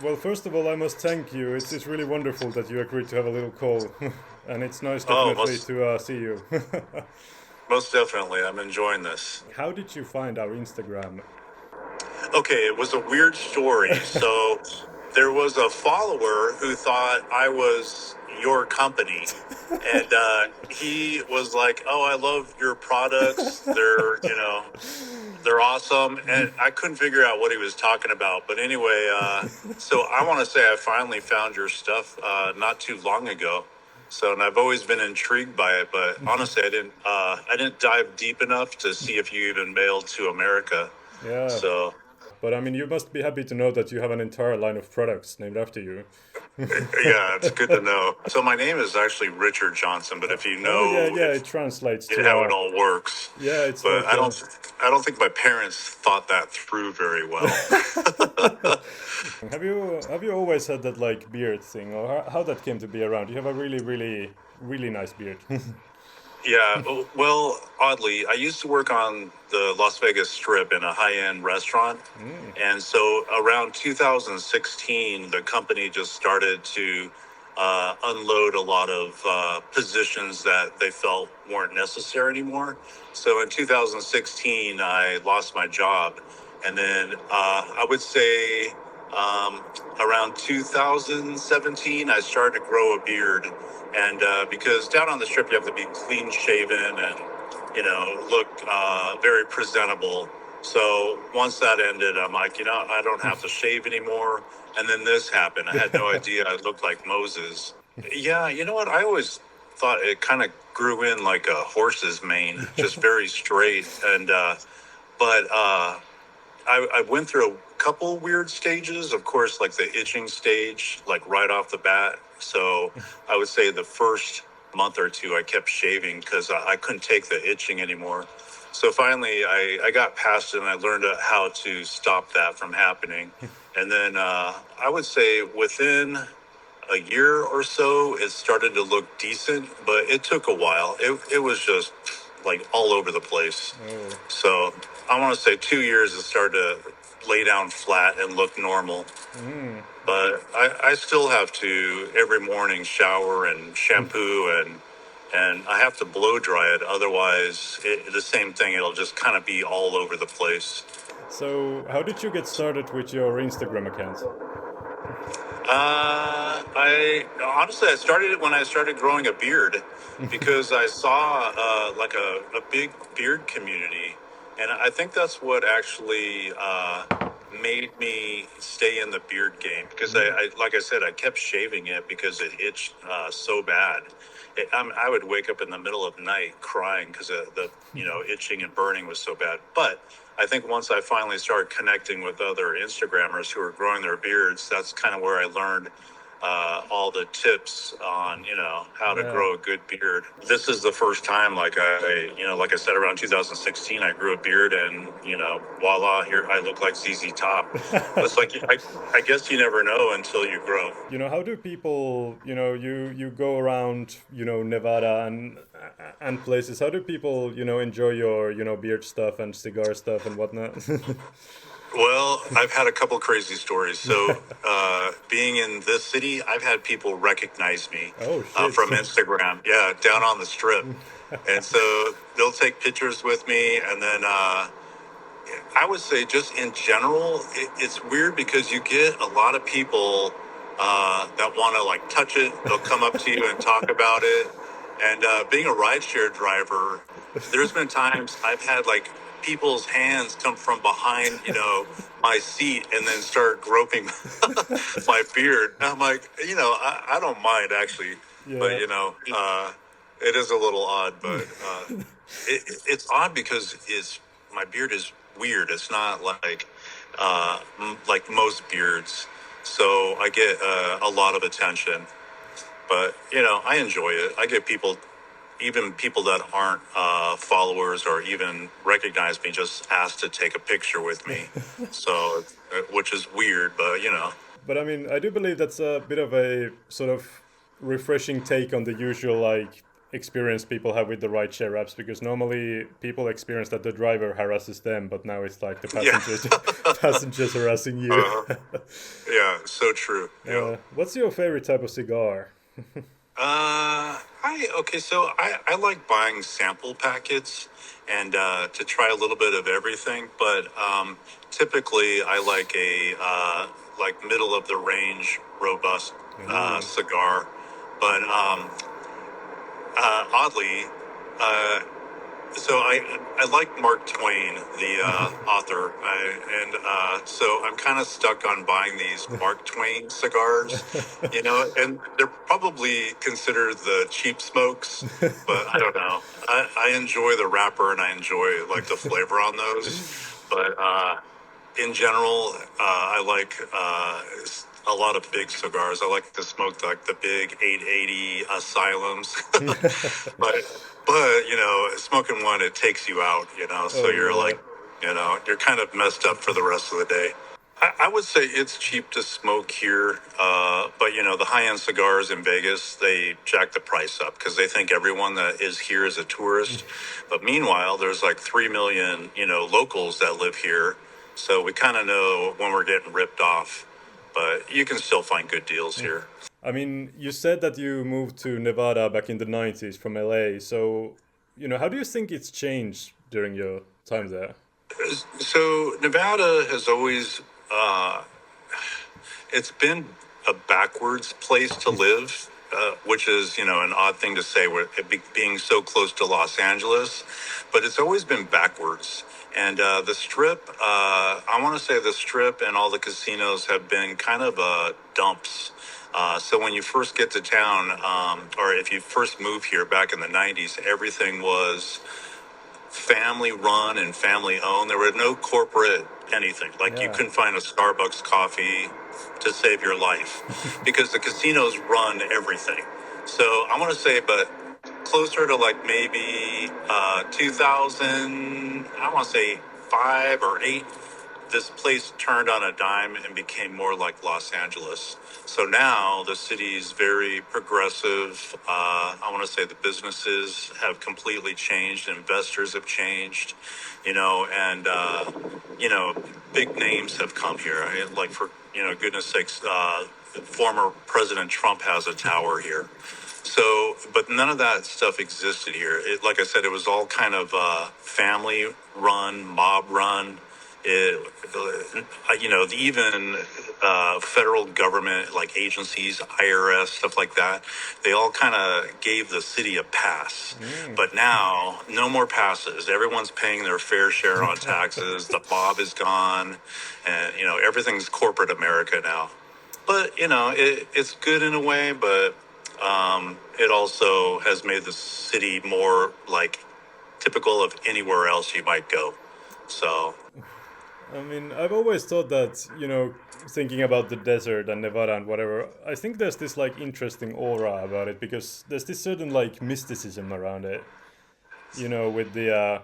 Well, first of all, I must thank you. It's really wonderful that you agreed to have a little call, and it's nice Oh, definitely to see you. most definitely. I'm enjoying this. How did you find our Instagram? Okay, it was a weird story. So there was a follower who thought I was your company. And he was like, "Oh, I love your products. They're awesome." And I couldn't figure out what he was talking about. But anyway, so I want to say I finally found your stuff not too long ago. So, and I've always been intrigued by it, but honestly, I didn't dive deep enough to see if you even mailed to America. Yeah, So, but I mean, you must be happy to know that you have an entire line of products named after you. yeah, it's good to know. So my name is actually Richard Johnson, but if you Oh yeah, know yeah, if it translates to how it all works, yeah, it's but like I don't think my parents thought that through very well. have you always had that like beard thing, or how that came to be around? You have a really nice beard. Yeah, well, oddly, I used to work on the Las Vegas Strip in a high-end restaurant. Mm. And so around 2016, the company just started to unload a lot of positions that they felt weren't necessary anymore. So in 2016, I lost my job. And then I would say um, around 2017, I started to grow a beard. And because down on the strip, you have to be clean shaven and, look very presentable. So once that ended, I'm like, I don't have to shave anymore. And then this happened. I had no idea I looked like Moses. Yeah, you know what? I always thought it kind of grew in like a horse's mane, just very straight. And I went through a couple weird stages. Of course, like the itching stage, like right off the bat. So I would say the first month or two, I kept shaving because I couldn't take the itching anymore. So finally, I got past it and I learned how to stop that from happening. And then I would say within a year or so, it started to look decent, but it took a while. It was just like all over the place. Oh. So I want to say 2 years it started to lay down flat and look normal. Mm. But I still have to every morning shower and shampoo and I have to blow dry it. Otherwise, the same thing. It'll just kind of be all over the place. So, how did you get started with your Instagram account? I honestly, I started it when I started growing a beard because I saw like a big beard community, and I think that's what actually made me stay in the beard game because like I said, I kept shaving it because it itched so bad. I would wake up in the middle of night crying because the itching and burning was so bad. But I think once I finally started connecting with other Instagrammers who are growing their beards, that's kind of where I learned all the tips on how to Yeah. grow a good beard. This is the first time, like I said, around 2016, I grew a beard, and voila, here I look like ZZ Top. It's like I guess you never know until you grow. How do people, you go around, Nevada and places. How do people, enjoy your, beard stuff and cigar stuff and whatnot? Well, I've had a couple crazy stories. So, being in this city, I've had people recognize me Oh shit. from Instagram. Yeah, down on the strip, and so they'll take pictures with me. And then I would say, just in general, it's weird because you get a lot of people that want to like touch it. They'll come up to you and talk about it. And being a rideshare driver, there's been times I've had like people's hands come from behind, my seat and then start groping my beard. And I'm like, I don't mind actually, but Yeah. it is a little odd. But it's odd because my beard is weird. It's not like like most beards, so I get a lot of attention. But I enjoy it. I get people, even people that aren't followers or even recognize me, just ask to take a picture with me. So, which is weird, but But I mean, I do believe that's a bit of a sort of refreshing take on the usual like experience people have with the rideshare apps, because normally people experience that the driver harasses them, but now it's like the Yeah. passengers passengers harassing you. uh, yeah, so true. Yeah. What's your favorite type of cigar? I okay. So I like buying sample packets and to try a little bit of everything, but typically I like a like middle of the range, robust Ooh. cigar. But oddly, uh, so I like Mark Twain, the author, and so I'm kind of stuck on buying these Mark Twain cigars, and they're probably considered the cheap smokes, but I don't know. I enjoy the wrapper and I enjoy like the flavor on those, but in general, I like a lot of big cigars. I like to smoke like the big 880 Asylums, but smoking one it takes you out. So Oh you're yeah. like, you're kind of messed up for the rest of the day. I would say it's cheap to smoke here, but the high-end cigars in Vegas, they jack the price up because they think everyone that is here is a tourist. But meanwhile, there's like 3 million, locals that live here, so we kind of know when we're getting ripped off. But you can still find good deals here. I mean, you said that you moved to Nevada back in the 90s from LA. So, how do you think it's changed during your time there? So Nevada has always it's been a backwards place to live, which is, an odd thing to say with being so close to Los Angeles, but it's always been backwards. And the Strip, I want to say the Strip and all the casinos have been kind of dumps. So when you first get to town, or if you first move here back in the 90s, everything was family run and family owned. There were no corporate anything. Like you Yeah. couldn't find a Starbucks coffee to save your life because the casinos run everything. So I want to say, but closer to like maybe 2000, I want to say 5 or 8, this place turned on a dime and became more like Los Angeles. So now the city's very progressive. I want to say the businesses have completely changed, investors have changed, and big names have come here. Like for goodness sakes, former President Trump has a tower here. So, but none of that stuff existed here. Like I said, it was all kind of family run, mob run. Even federal government, like agencies, IRS, stuff like that, they all kind of gave the city a pass. Mm. But now, no more passes. Everyone's paying their fair share on taxes. The mob is gone, and everything's corporate America now. But it's good in a way, but it also has made the city more like typical of anywhere else you might go. So I mean, I've always thought that, thinking about the desert and Nevada and whatever, I think there's this like interesting aura about it because there's this certain like mysticism around it, with the.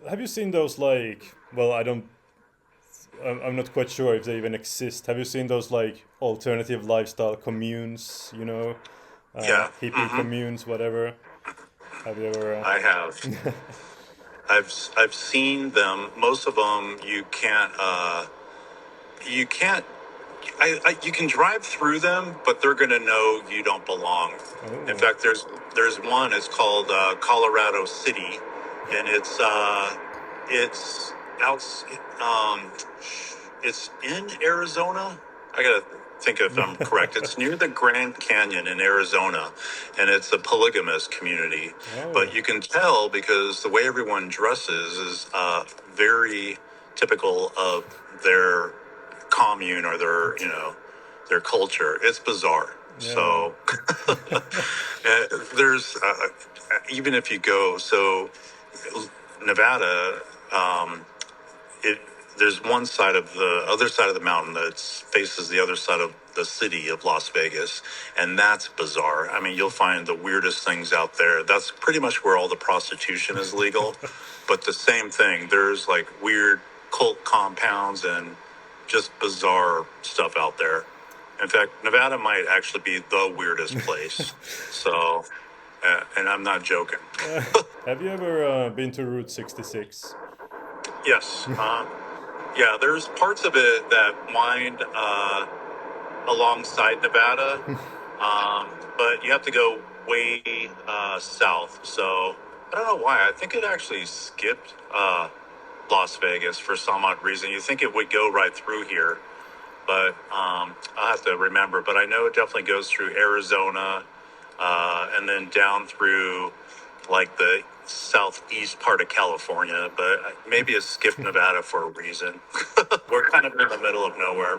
Have you seen those like, well, I'm not quite sure if they even exist. Have you seen those like alternative lifestyle communes, yeah, hippie communes, whatever? Have you ever. I have. I've seen them. Most of them you can't. You can drive through them, but they're going to know you don't belong. In Oh. fact, there's one. It's called Colorado City, and it's out. Um, it's in Arizona. I gotta think if I'm correct. It's near the Grand Canyon in Arizona, and it's a polygamous community. Oh. But you can tell because the way everyone dresses is very typical of their commune or their culture. It's bizarre. Yeah. So there's even if you go so Nevada, it there's one side of the other side of the mountain that faces the other side of the city of Las Vegas, and that's bizarre. I mean, you'll find the weirdest things out there. That's pretty much where all the prostitution is legal. But the same thing, there's like weird cult compounds and just bizarre stuff out there. In fact, Nevada might actually be the weirdest place. So, and I'm not joking. Have you ever been to Route 66? Yes. Yeah, there's parts of it that wind alongside Nevada, but you have to go way south. So I don't know why. I think it actually skipped Las Vegas for some odd reason. You think it would go right through here, but I'll have to remember. But I know it definitely goes through Arizona and then down through like the southeast part of California. But maybe it skipped Nevada for a reason. We're kind of in the middle of nowhere.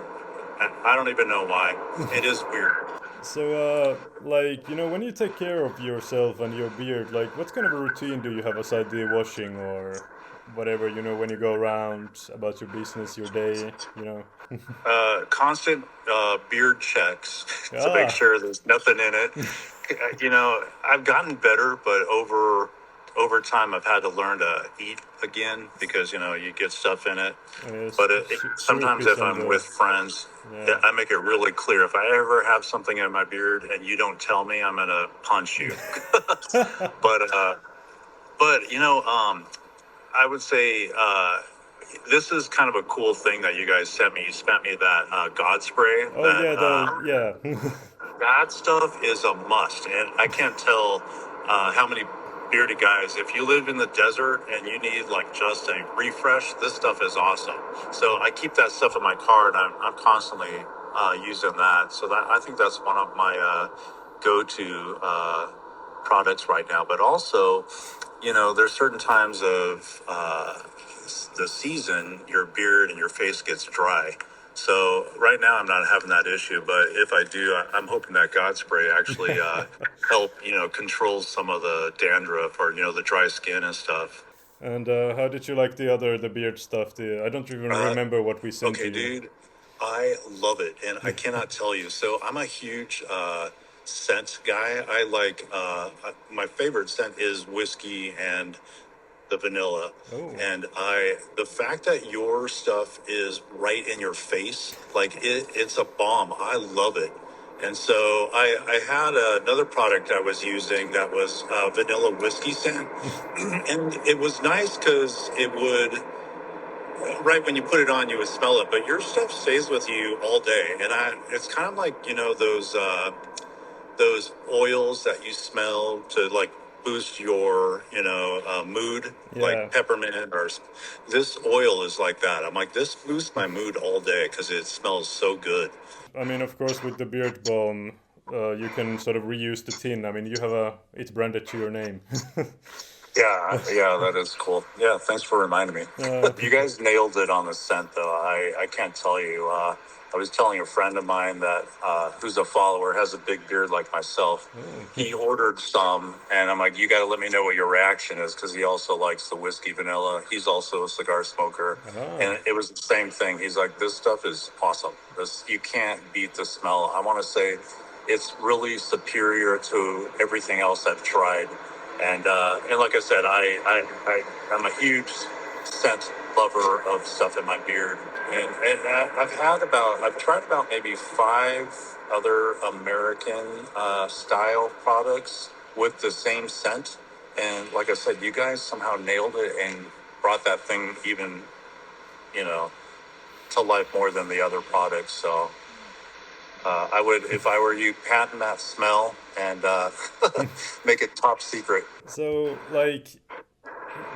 I don't even know why. It is weird. So, like, when you take care of yourself and your beard, like, what kind of a routine do you have aside the washing or whatever, when you go around about your business, your day? Constant beard checks to make Ah, sure there's nothing in it. I've gotten better, but over time, I've had to learn to eat again because you get stuff in it. yes, But soup sometimes is if on I'm with the, friends, yeah. I make it really clear. If I ever have something in my beard and you don't tell me, I'm gonna punch you. But I would say this is kind of a cool thing that you guys sent me. You sent me that God spray. Oh, yeah, yeah. That stuff is a must, and I can't tell how many bearded guys. If you live in the desert and you need like just a refresh, this stuff is awesome. So I keep that stuff in my car, and I'm constantly using that. So that I think that's one of my go-to products right now. But also, there's certain times of the season your beard and your face gets dry. So right now I'm not having that issue, but if I do, I'm hoping that God spray actually help control some of the dandruff or the dry skin and stuff. And how did you like the beard stuff? I don't even Uh, remember what we sent to okay, you. dude, I love it, and I cannot tell you. So I'm a huge scent guy. I like my favorite scent is whiskey and the vanilla. Oh, And the fact that your stuff is right in your face, like it's a bomb. I love it. And so I had another product I was using that was vanilla whiskey scent. And it was nice because it would, right when you put it on, you would smell it, but your stuff stays with you all day. And it's kind of like, those oils that you smell to like boost your mood, yeah. like peppermint this oil is like that. I'm like, this boosts my mood all day because it smells so good. I mean, of course, with the beard balm, you can sort of reuse the tin. I mean, it's branded to your name. Yeah, that is cool. Yeah, thanks for reminding me. uh, You guys nailed it on the scent, though. I can't tell you. I was telling a friend of mine that who's a follower, has a big beard like myself. oh, He ordered some, and I'm like, you got to let me know what your reaction is because he also likes the whiskey vanilla. He's also a cigar smoker, ah, and it was the same thing. He's like, this stuff is awesome. You can't beat the smell. I want to say it's really superior to everything else I've tried. And like I said, I'm a huge scent lover of stuff in my beard, and I've tried about maybe five other American style products with the same scent, and like I said, you guys somehow nailed it and brought that thing even you know to life more than the other products. So I would, if I were you, patent that smell and make it top secret. so like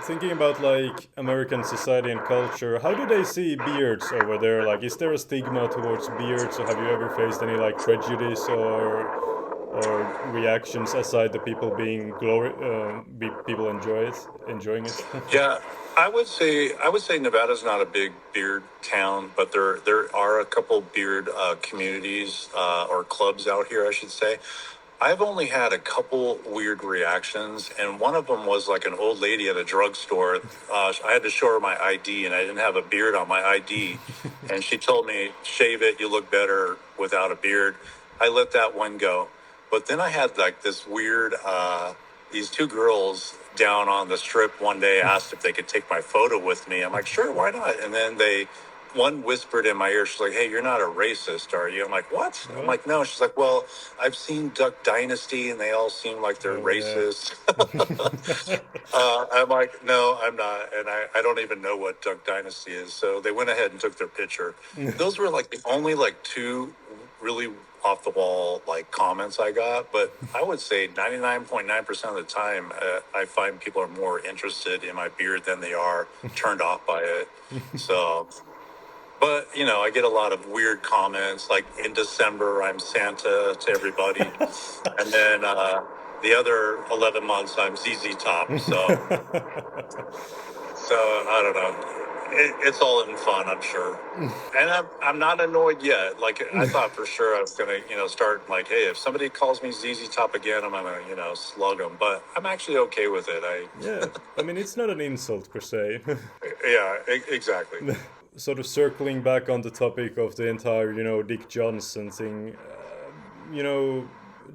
thinking about like American society and culture, how do they see beards over there? Like, is there a stigma towards beards, or have you ever faced any like prejudice or reactions aside the people being people enjoying it? Yeah, I would say Nevada's not a big beard town, but there are a couple beard communities or clubs out here, I should say. I've only had a couple weird reactions, and one of them was like an old lady at a drugstore. I had to show her my ID, and I didn't have a beard on my ID, and she told me, "Shave it, you look better without a beard." I let that one go, but then I had like this weird. These two girls down on the strip one day asked if they could take my photo with me. I'm like, sure, why not? And then they one whispered in my ear, she's like, "Hey, you're not a racist, are you?" I'm like, "What?" I'm What? like, "No." She's like, "Well, I've seen Duck Dynasty and they all seem like they're Oh yeah. racist." I'm like, "No, I'm not." And I don't even know what Duck Dynasty is. So they went ahead and took their picture. Those were like the only like two really off the wall like comments I got. But I would say 99.9% of the time, I find people are more interested in my beard than they are turned off by it. So, but I get a lot of weird comments like in December, I'm Santa to everybody. And then the other 11 months, I'm ZZ Top. So I don't know. It's all in fun, I'm sure. And I'm not annoyed yet. Like I thought for sure I was gonna, start like, hey, if somebody calls me ZZ Top again, I'm gonna, slug them. But I'm actually okay with it. Yeah, I mean, it's not an insult per se. Yeah, exactly. Sort of circling back on the topic of the entire, Dick Johnson thing,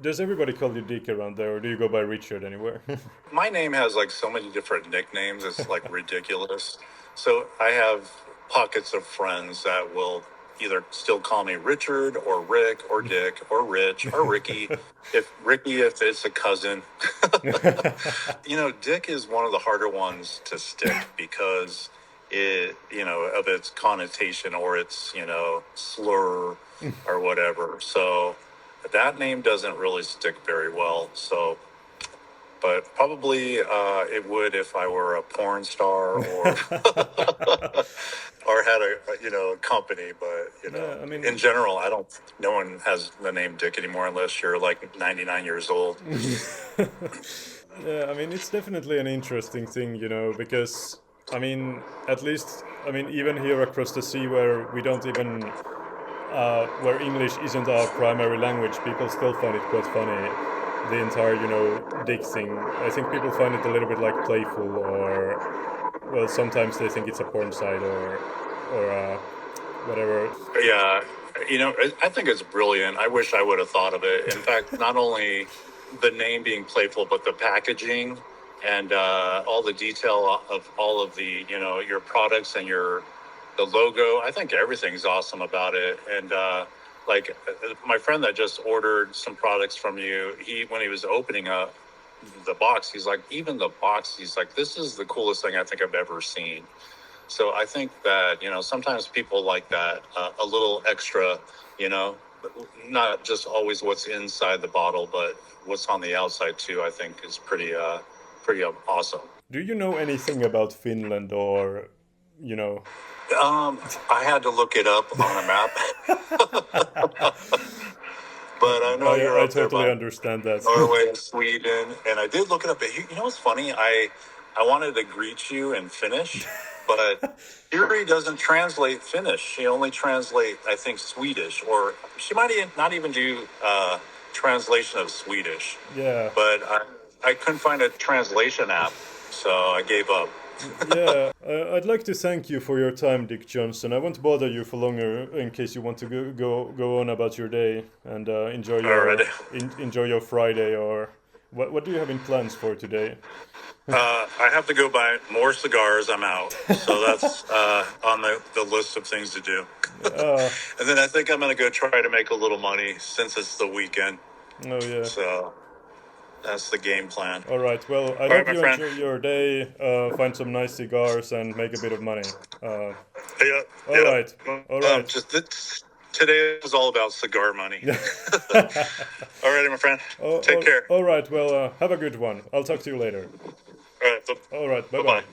does everybody call you Dick around there, or do you go by Richard anywhere? My name has like so many different nicknames. It's like ridiculous. So I have pockets of friends that will either still call me Richard or Rick or Dick or Rich or Ricky. If it's a cousin. Dick is one of the harder ones to stick because of its connotation or its, slur or whatever. So that name doesn't really stick very well. So, but probably it would if I were a porn star or or had a company. But Yeah, I mean, in general, I don't. No one has the name Dick anymore unless you're like 99 years old. yeah, I mean, it's definitely an interesting thing, because, I mean, at least, I mean, even here across the sea where we don't even, where English isn't our primary language, people still find it quite funny. The entire, dick thing. I think people find it a little bit like playful, or, well, sometimes they think it's a porn site or whatever. Yeah, I think it's brilliant. I wish I would have thought of it. In fact, not only the name being playful, but the packaging and all the detail of all of the, your products and the logo. I think everything's awesome about it. And like my friend that just ordered some products from you, when he was opening up the box, he's like, even the box, he's like, this is the coolest thing I think I've ever seen. So I think that, sometimes people like that, a little extra, not just always what's inside the bottle, but what's on the outside too, I think is pretty awesome. Do you know anything about Finland, or, I had to look it up on a map, but I know you're I up there totally by understand that. Norway, Sweden, and I did look it up. But what's funny? I wanted to greet you in Finnish, but Siri doesn't translate Finnish. She only translates, I think, Swedish, or she might not even do translation of Swedish. Yeah. But I couldn't find a translation app, so I gave up. Yeah, I'd like to thank you for your time, Dick Johnson. I won't bother you for longer in case you want to go on about your day and enjoy your Friday, or what do you have in plans for today? I have to go buy more cigars. I'm out, so that's on the list of things to do. And then I think I'm gonna go try to make a little money since it's the weekend. Oh yeah. So that's the game plan. All right. Well, I hope you enjoy your day. Find some nice cigars and make a bit of money. Yeah. All right. All right. Today is all about cigar money. All righty, my friend. Take care. All right. Well, have a good one. I'll talk to you later. All right. All right. Bye-bye. Bye-bye.